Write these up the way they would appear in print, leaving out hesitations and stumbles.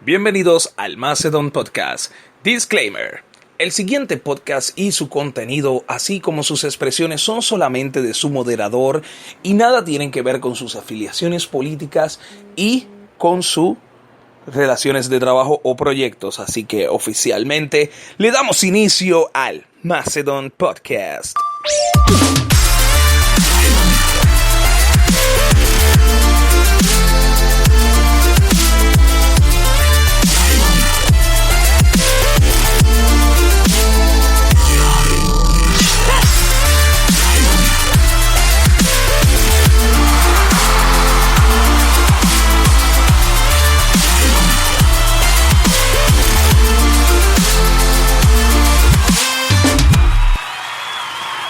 Bienvenidos al Macedon Podcast. Disclaimer. El siguiente podcast y su contenido, así como sus expresiones, son solamente de su moderador y nada tienen que ver con sus afiliaciones políticas y con sus relaciones de trabajo o proyectos. Así que oficialmente le damos inicio al Macedon Podcast.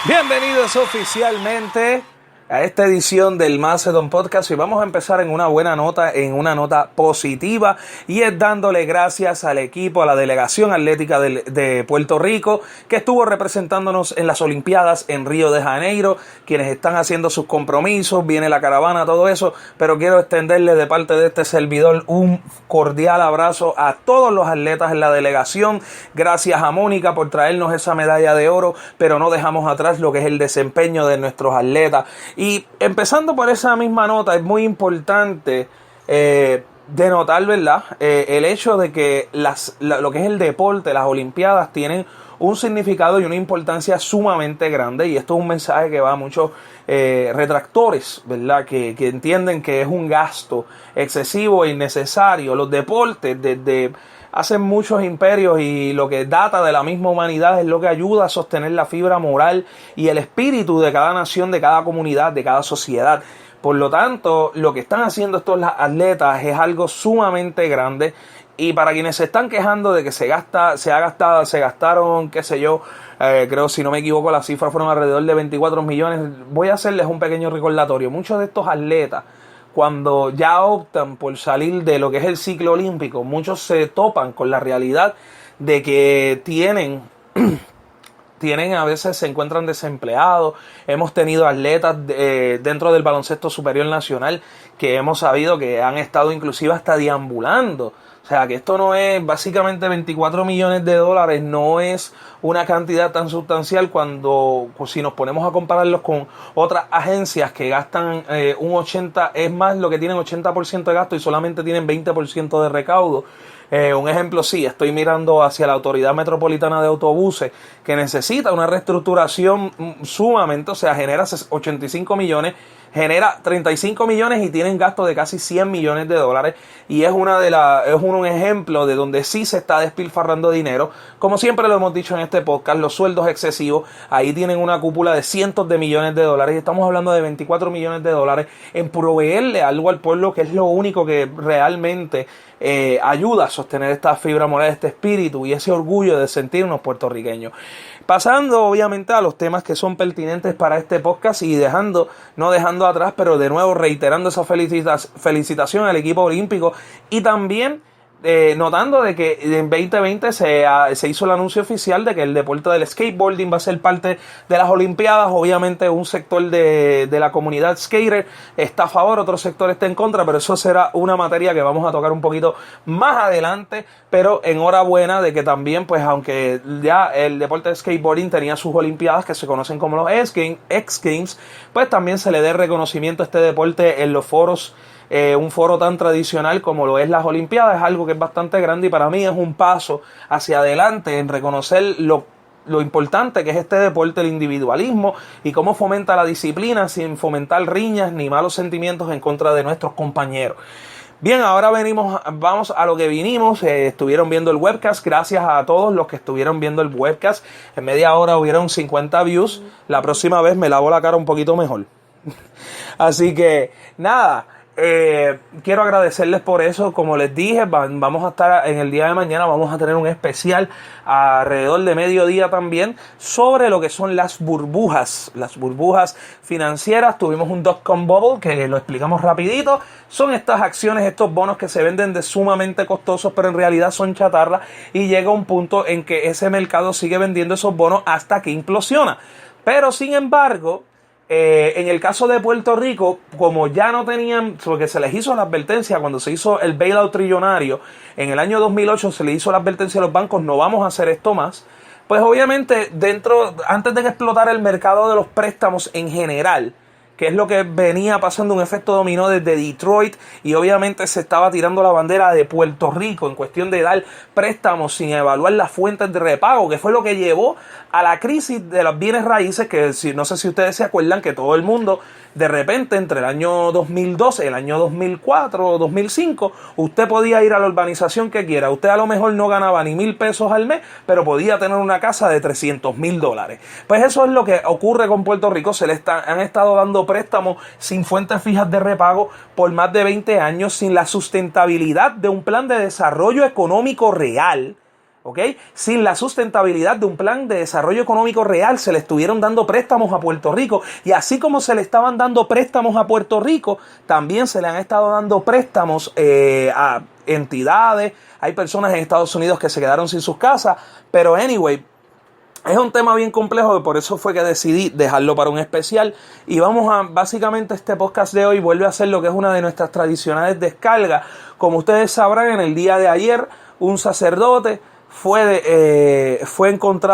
Bienvenidos oficialmente a esta edición del Macedon Podcast y vamos a empezar en una buena nota, en una nota positiva, y es dándole gracias al equipo, a la delegación atlética de Puerto Rico que estuvo representándonos en las Olimpiadas en Río de Janeiro, quienes están haciendo sus compromisos, viene la caravana, todo eso, pero quiero extenderle de parte de este servidor un cordial abrazo a todos los atletas en la delegación. Gracias a Mónica por traernos esa medalla de oro, pero no dejamos atrás lo que es el desempeño de nuestros atletas. Y empezando por esa misma nota, es muy importante denotar, ¿verdad? El hecho de que lo que es el deporte, las Olimpiadas, tienen un significado y una importancia sumamente grande. Y esto es un mensaje que va a muchos retractores, ¿verdad? Que entienden que es un gasto excesivo e innecesario. Los deportes, desde hacen muchos imperios, y lo que data de la misma humanidad es lo que ayuda a sostener la fibra moral y el espíritu de cada nación, de cada comunidad, de cada sociedad. Por lo tanto, lo que están haciendo estos atletas es algo sumamente grande. Y para quienes se están quejando de que se gastaron, qué sé yo, creo, si no me equivoco, las cifras fueron alrededor de 24 millones. Voy a hacerles un pequeño recordatorio. Muchos de estos atletas, cuando ya optan por salir de lo que es el ciclo olímpico, muchos se topan con la realidad de que tienen a veces se encuentran desempleados. Hemos tenido atletas dentro del baloncesto superior nacional que hemos sabido que han estado inclusive hasta deambulando. O sea, que esto no es, básicamente 24 millones de dólares no es una cantidad tan sustancial cuando, pues, si nos ponemos a compararlos con otras agencias que gastan un 80, es más, lo que tienen 80% de gasto y solamente tienen 20% de recaudo. Un ejemplo, sí, estoy mirando hacia la Autoridad Metropolitana de Autobuses, que necesita una reestructuración sumamente, o sea, genera 85 millones, genera 35 millones y tienen gasto de casi 100 millones de dólares. Y es un ejemplo de donde sí se está despilfarrando dinero. Como siempre lo hemos dicho en este podcast, los sueldos excesivos, ahí tienen una cúpula de cientos de millones de dólares. Y estamos hablando de 24 millones de dólares en proveerle algo al pueblo, que es lo único que realmente ayuda a sostener esta fibra moral, este espíritu y ese orgullo de sentirnos puertorriqueños. Pasando obviamente a los temas que son pertinentes para este podcast y no dejando atrás, pero de nuevo reiterando esa felicitación al equipo olímpico, y también notando de que en 2020 se hizo el anuncio oficial de que el deporte del skateboarding va a ser parte de las Olimpiadas. Obviamente un sector de la comunidad skater está a favor, otro sector está en contra, pero eso será una materia que vamos a tocar un poquito más adelante. Pero enhorabuena de que también, pues aunque ya el deporte de skateboarding tenía sus Olimpiadas que se conocen como los X Games, pues también se le dé reconocimiento a este deporte en los foros. Un foro tan tradicional como lo es las Olimpiadas es algo que es bastante grande, y para mí es un paso hacia adelante en reconocer lo importante que es este deporte, el individualismo, y cómo fomenta la disciplina sin fomentar riñas ni malos sentimientos en contra de nuestros compañeros. Bien, ahora vamos a lo que vinimos. Estuvieron viendo el webcast. Gracias a todos los que estuvieron viendo el webcast. En media hora hubieron 50 views. La próxima vez me lavo la cara un poquito mejor. Así que nada, quiero agradecerles por eso. Como les dije, vamos a estar en el día de mañana, vamos a tener un especial alrededor de mediodía también sobre lo que son las burbujas financieras. Tuvimos un dot-com bubble que lo explicamos rapidito. Son estas acciones, estos bonos que se venden de sumamente costosos, pero en realidad son chatarra, y llega un punto en que ese mercado sigue vendiendo esos bonos hasta que implosiona. Pero sin embargo, En el caso de Puerto Rico, como ya no tenían, porque se les hizo la advertencia cuando se hizo el bailout trillonario, en el año 2008 se le hizo la advertencia a los bancos, no vamos a hacer esto más. Pues obviamente antes de que explotara el mercado de los préstamos en general, que es lo que venía pasando, un efecto dominó desde Detroit, y obviamente se estaba tirando la bandera de Puerto Rico en cuestión de dar préstamos sin evaluar las fuentes de repago, que fue lo que llevó a la crisis de los bienes raíces, que no sé si ustedes se acuerdan que todo el mundo, de repente, entre el año 2012, el año 2004 o 2005, usted podía ir a la urbanización que quiera. Usted a lo mejor no ganaba ni $1,000 al mes, pero podía tener una casa de $300,000. Pues eso es lo que ocurre con Puerto Rico. Han estado dando préstamos sin fuentes fijas de repago por más de 20 años, sin la sustentabilidad de un plan de desarrollo económico real. ¿Ok? Sin la sustentabilidad de un plan de desarrollo económico real, se le estuvieron dando préstamos a Puerto Rico. Y así como se le estaban dando préstamos a Puerto Rico, también se le han estado dando préstamos a entidades. Hay personas en Estados Unidos que se quedaron sin sus casas. Pero anyway, es un tema bien complejo, y por eso fue que decidí dejarlo para un especial. Y básicamente este podcast de hoy vuelve a ser lo que es una de nuestras tradicionales descargas. Como ustedes sabrán, en el día de ayer, un sacerdote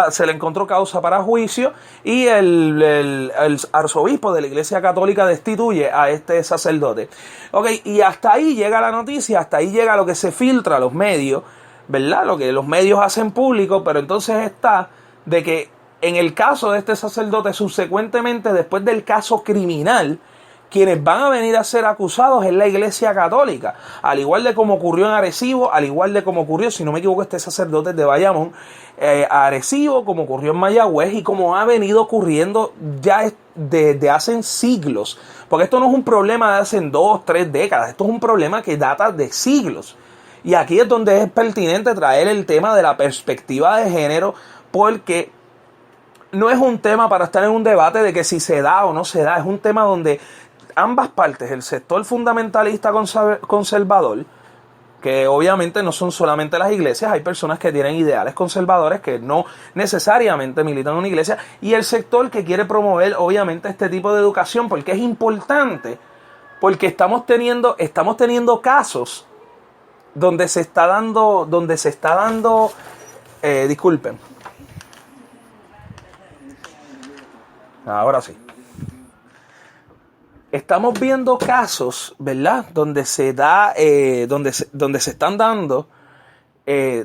se le encontró causa para juicio, y el arzobispo de la Iglesia Católica destituye a este sacerdote. Okay, y hasta ahí llega la noticia, hasta ahí llega lo que se filtra a los medios, ¿verdad? Lo que los medios hacen público, pero entonces está de que en el caso de este sacerdote, subsecuentemente, después del caso criminal, quienes van a venir a ser acusados es la Iglesia Católica, al igual de como ocurrió en Arecibo, al igual de como ocurrió, si no me equivoco, este sacerdote de Bayamón, Arecibo, como ocurrió en Mayagüez, y como ha venido ocurriendo ya desde hace siglos, porque esto no es un problema de hace 2, 3 décadas, esto es un problema que data de siglos. Y aquí es donde es pertinente traer el tema de la perspectiva de género, porque no es un tema para estar en un debate de que si se da o no se da, es un tema donde ambas partes, el sector fundamentalista conservador, que obviamente no son solamente las iglesias, hay personas que tienen ideales conservadores que no necesariamente militan en una iglesia, y el sector que quiere promover obviamente este tipo de educación, porque es importante, porque estamos teniendo casos donde se está dando, disculpen, ahora sí. Estamos viendo casos, ¿verdad? Donde se están dando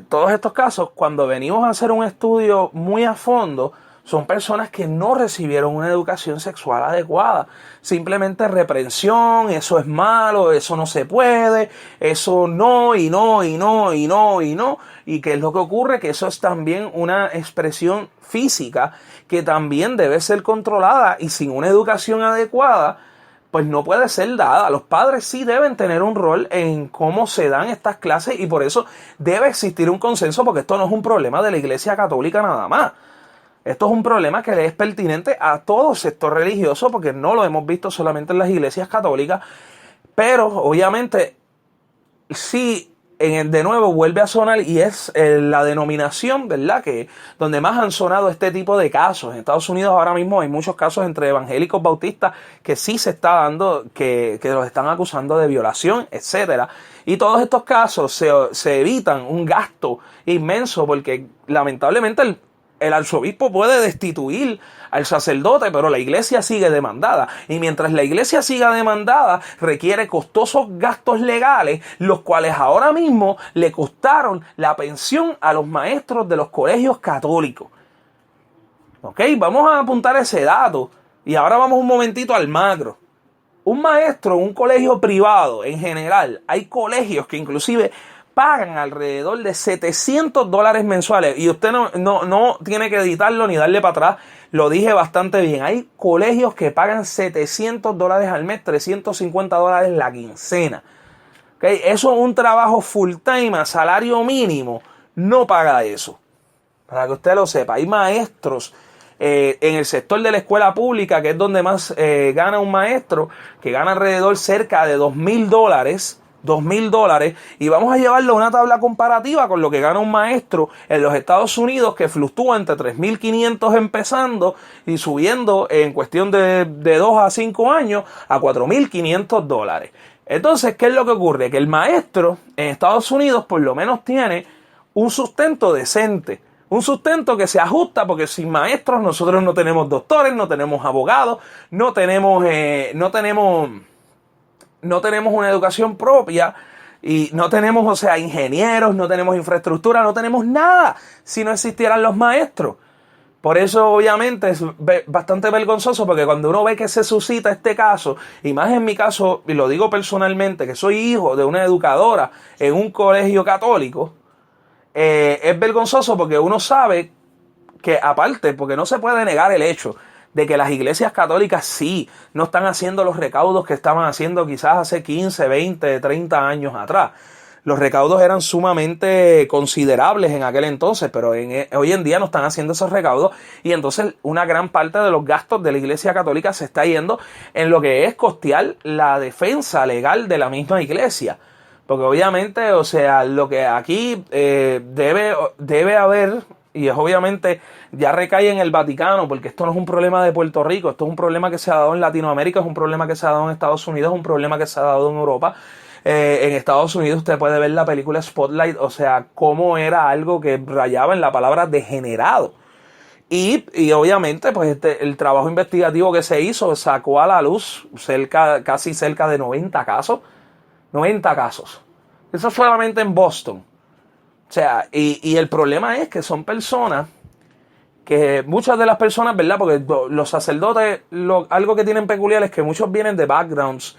todos estos casos. Cuando venimos a hacer un estudio muy a fondo, son personas que no recibieron una educación sexual adecuada. Simplemente reprensión, eso es malo, eso no se puede, eso no, y no, y no, y no, y no. ¿Y qué es lo que ocurre? Que eso es también una expresión física que también debe ser controlada, y sin una educación adecuada, pues no puede ser dada. Los padres sí deben tener un rol en cómo se dan estas clases, y por eso debe existir un consenso, porque esto no es un problema de la Iglesia Católica nada más. Esto es un problema que le es pertinente a todo sector religioso, porque no lo hemos visto solamente en las iglesias católicas. Pero obviamente sí, de nuevo vuelve a sonar, y es la denominación, ¿verdad?, que donde más han sonado este tipo de casos. En Estados Unidos ahora mismo hay muchos casos entre evangélicos bautistas que sí se está dando, que los están acusando de violación, etcétera. Y todos estos casos se evitan un gasto inmenso, porque lamentablemente el arzobispo puede destituir al sacerdote, pero la iglesia sigue demandada. Y mientras la iglesia siga demandada, requiere costosos gastos legales, los cuales ahora mismo le costaron la pensión a los maestros de los colegios católicos. Ok, vamos a apuntar ese dato. Y ahora vamos un momentito al macro. Un maestro en un colegio privado, en general, hay colegios que inclusive pagan alrededor de $700 mensuales. Y usted no tiene que editarlo ni darle para atrás. Lo dije bastante bien. Hay colegios que pagan $700 al mes, $350 la quincena. ¿Okay? Eso es un trabajo full time a salario mínimo. No paga eso. Para que usted lo sepa. Hay maestros en el sector de la escuela pública, que es donde más gana un maestro, que gana alrededor cerca de $2,000 $2,000 y vamos a llevarlo a una tabla comparativa con lo que gana un maestro en los Estados Unidos, que fluctúa entre 3,500 empezando y subiendo en cuestión de 2 a 5 años a $4,500. Entonces, ¿qué es lo que ocurre? Que el maestro en Estados Unidos por lo menos tiene un sustento decente, un sustento que se ajusta, porque sin maestros nosotros no tenemos doctores, no tenemos abogados, no tenemos una educación propia y no tenemos, o sea, ingenieros, no tenemos infraestructura, no tenemos nada si no existieran los maestros. Por eso, obviamente, es bastante vergonzoso, porque cuando uno ve que se suscita este caso, y más en mi caso, y lo digo personalmente, que soy hijo de una educadora en un colegio católico, es vergonzoso porque uno sabe que, aparte, porque no se puede negar el hecho de que las iglesias católicas sí no están haciendo los recaudos que estaban haciendo quizás hace 15, 20, 30 años atrás. Los recaudos eran sumamente considerables en aquel entonces, pero hoy en día no están haciendo esos recaudos, y entonces una gran parte de los gastos de la Iglesia Católica se está yendo en lo que es costear la defensa legal de la misma iglesia. Porque obviamente, o sea, lo que aquí debe haber, y es obviamente ya recae en el Vaticano, porque esto no es un problema de Puerto Rico, esto es un problema que se ha dado en Latinoamérica, es un problema que se ha dado en Estados Unidos, es un problema que se ha dado en Europa. En Estados Unidos usted puede ver la película Spotlight, o sea, cómo era algo que rayaba en la palabra degenerado. Y obviamente, pues el trabajo investigativo que se hizo sacó a la luz casi cerca de 90 casos. 90 casos. Eso solamente en Boston. O sea, y el problema es que son personas que muchas de las personas, ¿verdad? Porque los sacerdotes, algo que tienen peculiar es que muchos vienen de backgrounds,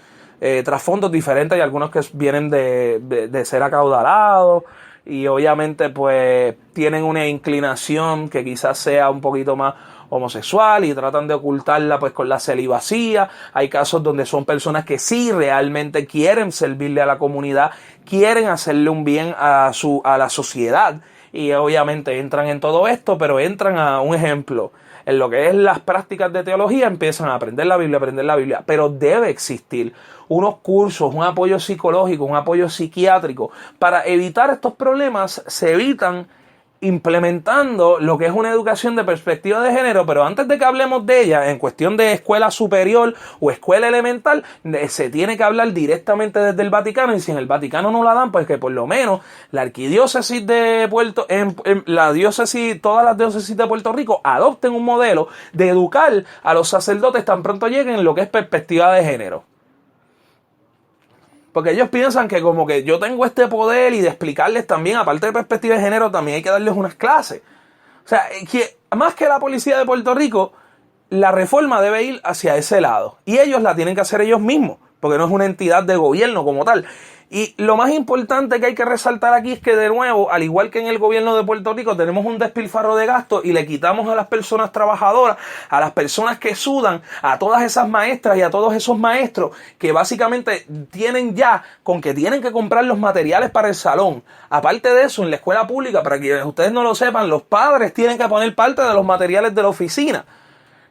trasfondos diferentes, y algunos que vienen de ser acaudalados, y obviamente pues tienen una inclinación que quizás sea un poquito más homosexual y tratan de ocultarla pues con la celibacía. Hay casos donde son personas que sí realmente quieren servirle a la comunidad, quieren hacerle un bien a la sociedad, y obviamente entran en todo esto, pero entran a un ejemplo en lo que es las prácticas de teología, empiezan a aprender la Biblia, pero debe existir unos cursos, un apoyo psicológico, un apoyo psiquiátrico. Para evitar estos problemas se evitan implementando lo que es una educación de perspectiva de género, pero antes de que hablemos de ella, en cuestión de escuela superior o escuela elemental, se tiene que hablar directamente desde el Vaticano, y si en el Vaticano no la dan, pues que por lo menos la arquidiócesis de la diócesis, todas las diócesis de Puerto Rico adopten un modelo de educar a los sacerdotes tan pronto lleguen en lo que es perspectiva de género. Porque ellos piensan que como que yo tengo este poder, y de explicarles también, aparte de perspectiva de género, también hay que darles unas clases. O sea, que más que la policía de Puerto Rico, la reforma debe ir hacia ese lado. Y ellos la tienen que hacer ellos mismos, porque no es una entidad de gobierno como tal. Y lo más importante que hay que resaltar aquí es que, de nuevo, al igual que en el gobierno de Puerto Rico, tenemos un despilfarro de gastos y le quitamos a las personas trabajadoras, a las personas que sudan, a todas esas maestras y a todos esos maestros que básicamente tienen ya con que tienen que comprar los materiales para el salón. Aparte de eso, en la escuela pública, para que ustedes no lo sepan, los padres tienen que poner parte de los materiales de la oficina.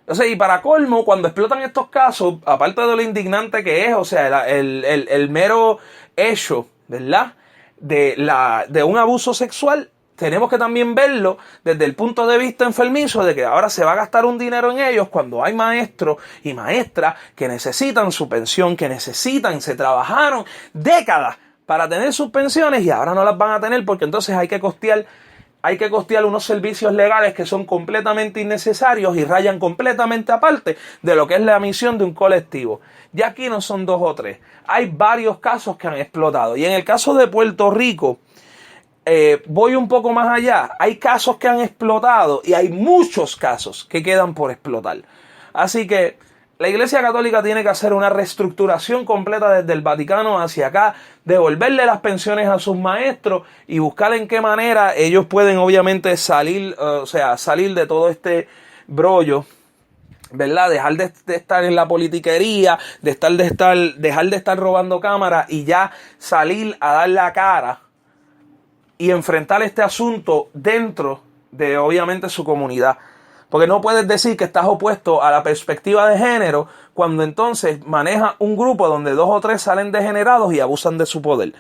O sea, y para colmo, cuando explotan estos casos, aparte de lo indignante que es, o sea, el mero hecho, ¿verdad?, de un abuso sexual, tenemos que también verlo desde el punto de vista enfermizo, de que ahora se va a gastar un dinero en ellos cuando hay maestros y maestras que necesitan su pensión, se trabajaron décadas para tener sus pensiones y ahora no las van a tener, porque entonces hay que costear unos servicios legales que son completamente innecesarios y rayan completamente aparte de lo que es la misión de un colectivo. Y aquí no son 2 o 3. Hay varios casos que han explotado. Y en el caso de Puerto Rico, voy un poco más allá. Hay casos que han explotado y hay muchos casos que quedan por explotar. Así que la Iglesia Católica tiene que hacer una reestructuración completa desde el Vaticano hacia acá, devolverle las pensiones a sus maestros y buscar en qué manera ellos pueden obviamente salir de todo este brollo, ¿verdad? Dejar de estar en la politiquería, dejar de estar robando cámaras y ya salir a dar la cara y enfrentar este asunto dentro de obviamente su comunidad. Porque no puedes decir que estás opuesto a la perspectiva de género cuando entonces manejas un grupo donde 2 o 3 salen degenerados y abusan de su poder.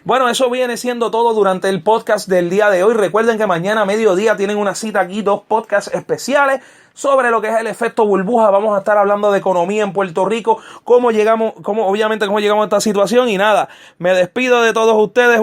Bueno, eso viene siendo todo durante el podcast del día de hoy. Recuerden que mañana a mediodía tienen una cita aquí, 2 podcasts especiales sobre lo que es el efecto burbuja. Vamos a estar hablando de economía en Puerto Rico, cómo llegamos a esta situación. Y nada, me despido de todos ustedes.